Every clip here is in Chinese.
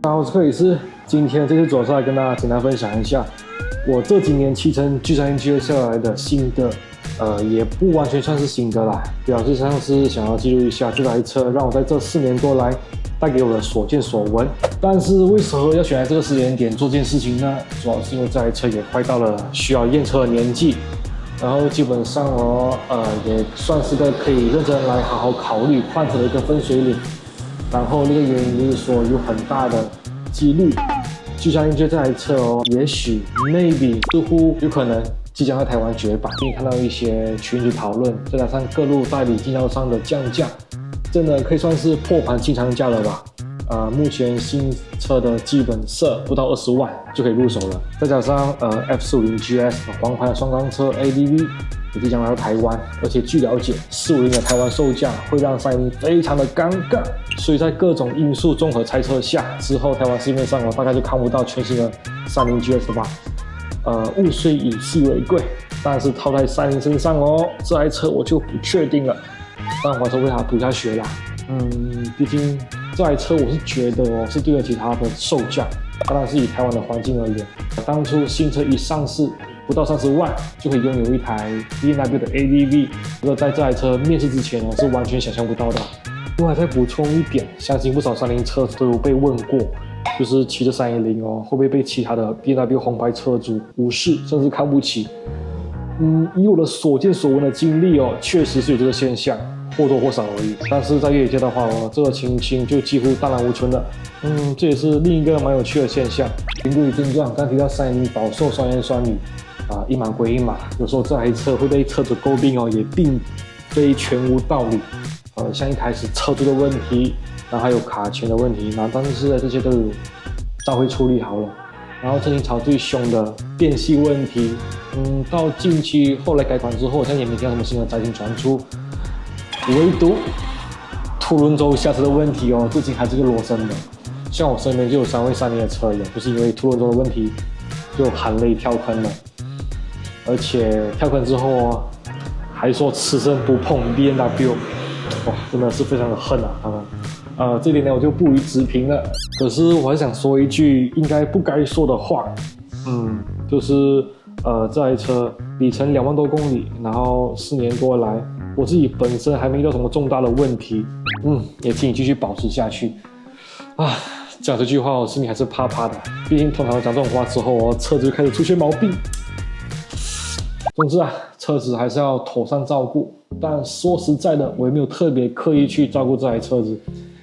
大家好，我是克里斯。今天这次左上来跟大家简单分享一下我这几年骑乘 G3GS 下来的心得，也不完全算是心得啦，表示上是想要记录一下这台车让我在这4年多来带给我的所见所闻。但是为什么要选在这个时间点做这件事情呢？主要是因为这台车也快到了需要验车的年纪，然后基本上也算是个可以认真来好好考虑换车的一个分水岭。然后那个原因就是说有很大的几率，G3GS这台车也许 maybe 似乎有可能即将在台湾绝版，并看到一些群组讨论，再加上各路代理经销商的降价，真的可以算是破盘清仓价了吧。目前新车的基本色不到20万就可以入手了，再加上F450GS 黄牌双缸车 ADV 也即将来到台湾，而且据了解450的台湾售价会让310非常的尴尬，所以在各种因素综合猜测下，之后台湾市面上大概就看不到全新的310GS 了吧。物虽以稀为贵，但是套在310身上这台车我就不确定了，但我还是为它补下血啦。毕竟这台车我是觉得是对得起它的售价，当然是以台湾的环境而言，当初新车一上市不到30万就可以拥有一台 BMW 的 ADV， 这个在这台车面世之前是完全想象不到的。另外再补充一点，相信不少310车主都有被问过，就是骑着310会不会被其他的 BMW 红牌车主无视甚至看不起？以我的所见所闻的经历确实是有这个现象，或多或少而已。但是在越野界的话这个情形就几乎荡然无存了。这也是另一个蛮有趣的现象。言归正传，刚提到310饱受酸言酸语一码归一码，有时候这台车会被车主诟病也并非全无道理。像一开始车主的问题，然后还有卡钳的问题，但是这些都有召回处理好了。然后最近炒最凶的电系问题，到近期后来改款之后，好像也没听到什么新的灾情传出。唯独凸轮轴下车的问题至今还是个罗生门。像我身边就有3位310的车友，就是因为凸轮轴的问题就含泪跳坑了，而且跳坑之后还说此生不碰 BMW， 真的是非常的恨他们。这点呢我就不予置评了。可是我还想说一句应该不该说的话，就是这台车里程2万多公里，然后4年多来我自己本身还没遇到什么重大的问题，也请你继续保持下去。讲这句话我心里还是怕怕的，毕竟通常讲这种话之后车子就开始出现毛病。总之车子还是要妥善照顾，但说实在的，我也没有特别刻意去照顾这台车子，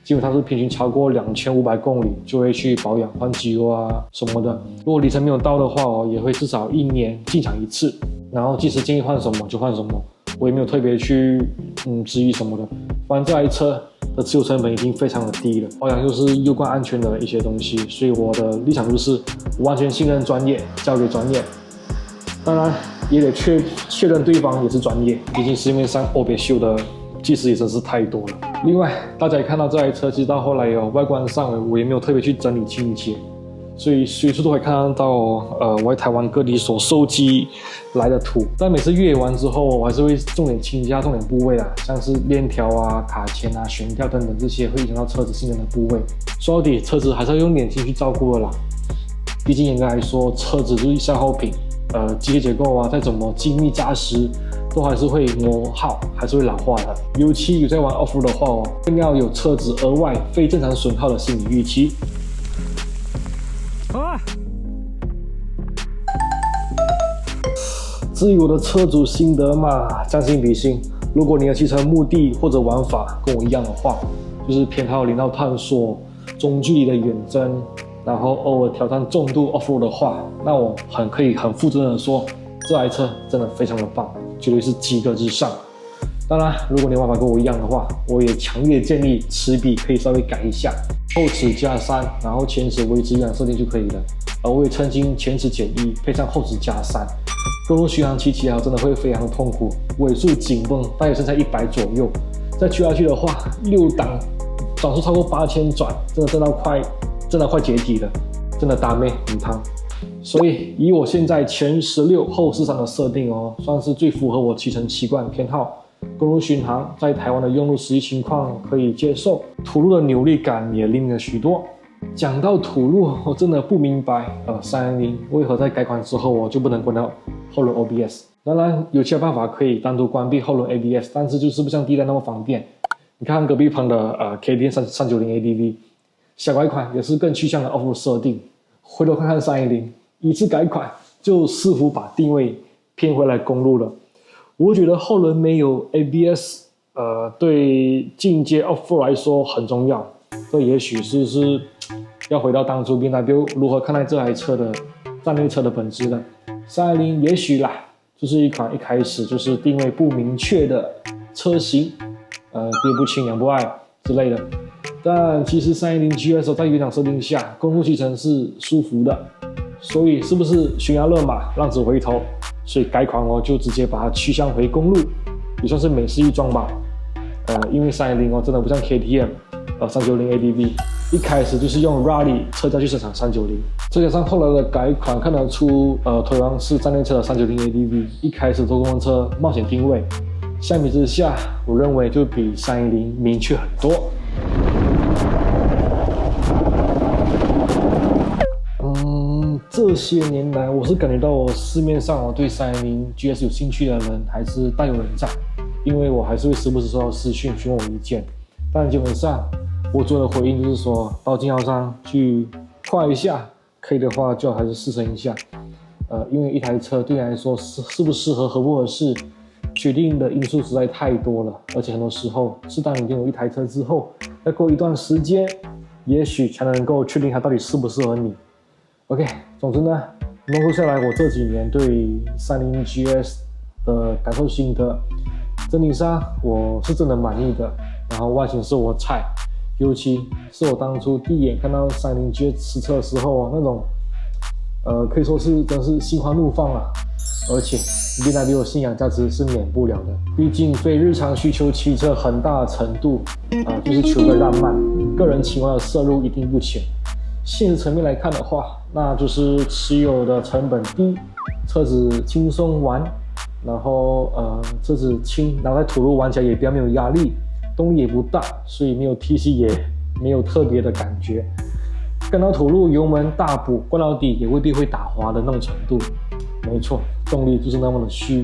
基本上是平均超过2500公里就会去保养换机油什么的。如果里程没有到的话也会至少1年进厂1次，然后即使建议换什么就换什么，我也没有特别去质疑什么的。反正这台车的持有成本已经非常的低了，保养又是攸关安全的一些东西，所以我的立场就是完全信任专业，交给专业。当然也得确认对方也是专业，毕竟市面上别秀的技师也真是太多了。另外大家也看到这台车其实到后来外观上我也没有特别去整理清洁，所以随处都会看到我在台湾各地所收集来的图。但每次越野完之后我还是会重点清一下重点部位像是链条卡钳悬吊等等，这些会影响到车子性能的部位。说到底车子还是要用点心去照顾的啦，毕竟严格来说车子就是消耗品，机械结构再怎么精密扎实都还是会磨耗，还是会老化的。尤其有在玩 off-road 的话更要有车子额外非正常损耗的心理预期。至于我的车主心得嘛，将心比心，如果你的骑车目的或者玩法跟我一样的话，就是偏好领道探索、中距离的远征，然后偶尔挑战重度 off-road 的话，那我可以很负责任的说，这台车真的非常的棒，绝对是及格之上。当然如果你玩法跟我一样的话，我也强烈建议齿比可以稍微改一下，后齿加3，然后前齿维持一样设定就可以了。我也曾经前齿减1配上后齿加3，公路巡航骑起来真的会非常的痛苦，尾速紧绷大约是在100左右，再骑下去的话6档转速超过8000转，真的震到快解体了，真的打妹很烫。所以以我现在前16后43的设定算是最符合我骑乘习惯偏好。公路巡航在台湾的用路实际情况可以接受，土路的扭力感也灵敏了许多，讲到土路，我真的不明白310为何在改款之后就不能关掉后轮 OBS。当然有其他办法可以单独关闭后轮 ABS， 但是就是不像第一代那么方便。你看隔壁棚的KTM 390 ADV 小改款也是更趋向的 off-road 设定，回头看看310一次改款就似乎把定位偏回来公路了。我觉得后轮没有 ABS 对进阶 off-road 来说很重要，这也许是要回到当初 BMW 如何看待这台车的战略车的本质的。310也许啦，就是一款一开始就是定位不明确的车型，爹不亲娘不爱之类的。但其实310 GS 在原厂设定下，公路骑乘是舒服的，所以是不是悬崖勒马，浪子回头？所以改款就直接把它趋向回公路，也算是美事一桩吧。因为310真的不像 KTM 390 ADV 一开始就是用 Rally 车架去生产390，再加上后来的改款看得出同样是战略车的390 ADV 一开始做公路车冒险定位，相比之下我认为就比310明确很多。这些年来我是感觉到市面上对310 GS 有兴趣的人还是大有人在，因为我还是会时不时收到私讯询问我意见，但基本上我做的回应就是说到经销商去夸一下，可以的话就还是试乘一下。因为一台车对你来说适不适合合不合适决定的因素实在太多了，而且很多时候是当你拥有一台车之后，要过一段时间也许才能够确定它到底适不适合你。OK， 总之呢，浓缩下来我这几年对310 GS 的感受心得，整体上我是真的满意的，然后外形是我菜，尤其是我当初第一眼看到310 GS 实车的时候那种可以说是真是心花怒放啊。而且 BMW 信仰价值是免不了的，毕竟非日常需求骑车很大的程度就是求个浪漫，个人情怀的摄入一定不浅。现实层面来看的话，那就是持有的成本低，车子轻松玩，然后车子轻，然后在土路玩起来也比较没有压力，动力也不大，所以没有 TC 也没有特别的感觉。干到土路油门大补灌到底也未必会打滑的那种程度。没错，动力就是那么的虚，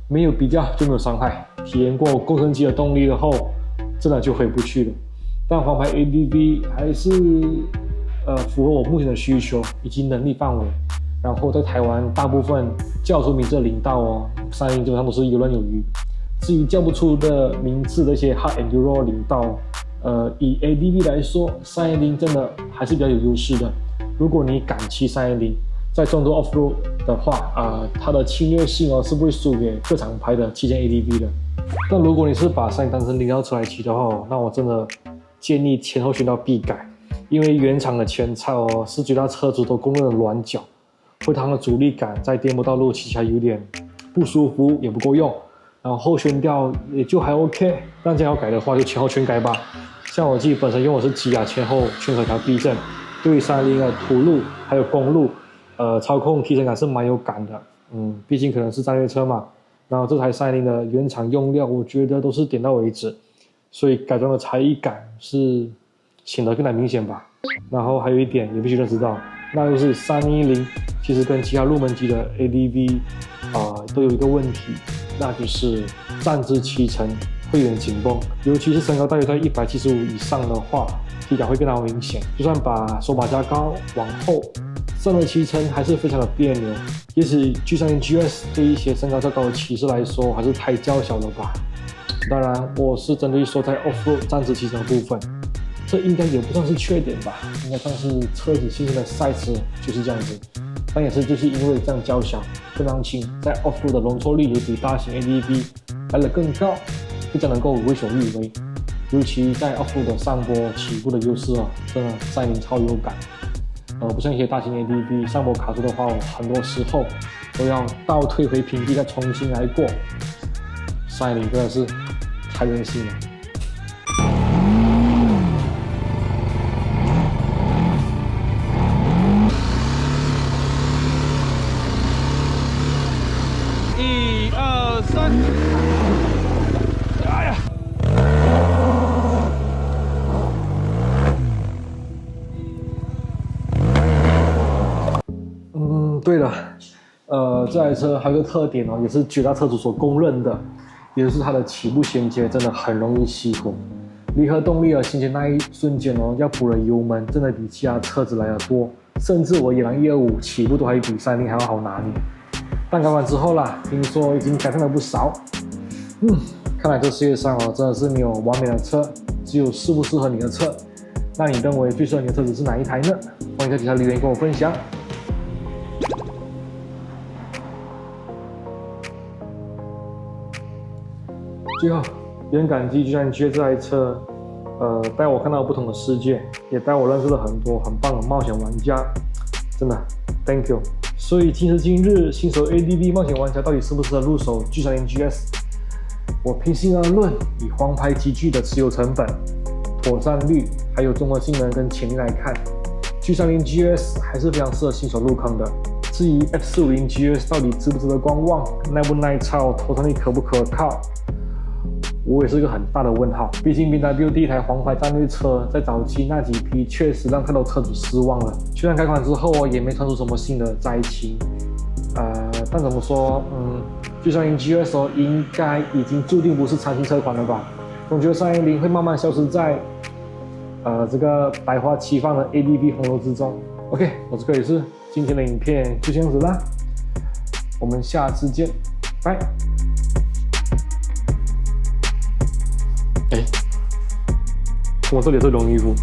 没有比较就没有伤害。体验过工程机的动力后，真的就回不去了。但黄牌 ADV 还是符合我目前的需求以及能力范围。然后在台湾大部分叫出名字的领道310基本上都是游刃有余。至于叫不出的名字的一些 Hard Enduro 领道，以 ADV 来说，310真的还是比较有优势的。如果你敢骑310，在众多 Off-road 的话，它的侵略性是不会输给各厂牌的旗舰 ADV 的。但如果你是把310当成领道车来骑的话，那我真的建议前后悬吊必改，因为原厂的前叉是绝大车主都公认的软脚，会让它的阻力感在颠簸道路骑起来有点不舒服，也不够用。然后后悬吊也就还 OK， 但这要改的话就前后全改吧。像我自己本身用的是吉雅前后全可调避震，对310的土路还有公路操控提升感是蛮有感的。毕竟可能是战略车嘛。然后这台310的原厂用料我觉得都是点到为止，所以改装的差异感是显得更加明显吧。然后还有一点也必须认识到，那就是310其实跟其他入门级的 ADV 都有一个问题，那就是站姿骑乘会有点紧绷，尤其是身高大约在175以上的话，体感会更加明显。就算把手把加高往后，站着骑乘还是非常的别扭。也许 G30 GS 对一些身高较高的骑士来说还是太娇小了吧。当然我是针对说在 Off-road 站姿骑乘的部分，这应该也不算是缺点吧，应该算是车子新生的 size 就是这样子。但也是就是因为这样娇小更让轻，在 Off-road 的容错率也比大型 ADV 来得更高，更加能够为所欲为。尤其在 Off-road 的上坡起步的优势真的310超有感。不像一些大型 ADV 上坡卡住的话，很多时候都要倒退回平地再重新来过。310真的是太任性了。1、2、3，哎呀！对了，这台车还有一个特点哦，也是绝大车主所公认的，也就是它的起步衔接真的很容易熄火。离合动力衔接那一瞬间哦，要补的油门真的比其他车子来的多，甚至我野狼125起步都还比360还要好拿捏。但改完之后啦，听说已经改善了不少。看来这世界上哦，真的是没有完美的车，只有适不适合你的车。那你认为最适合你的车子是哪一台呢？欢迎在底下留言跟我分享。最后，也很感激G3GS这台车，带我看到不同的世界，也带我认识了很多很棒的冒险玩家，真的 ，Thank you。所以今时今日，新手 ADV 冒险玩家到底适不适合入手G30GS？我平心而论，以黄牌级距的持有成本、妥善率，还有综合性能跟潜力来看，G30GS 还是非常适合新手入坑的。至于 F450GS 到底值不值得观望，耐不耐操，妥善率可不可靠？我也是一个很大的问号，毕竟 BMW 第一台黄牌战略车，在早期那几批确实让太多车主失望了。虽然改款之后也没传出什么新的灾情，但怎么说，G30GS 应该已经注定不是长青车款了吧？总觉得310会慢慢消失在这个百花齐放的 ADV 洪流之中。OK， 我是克里斯，今天的影片就这样子啦，我们下次见，拜。我这里是绒衣服。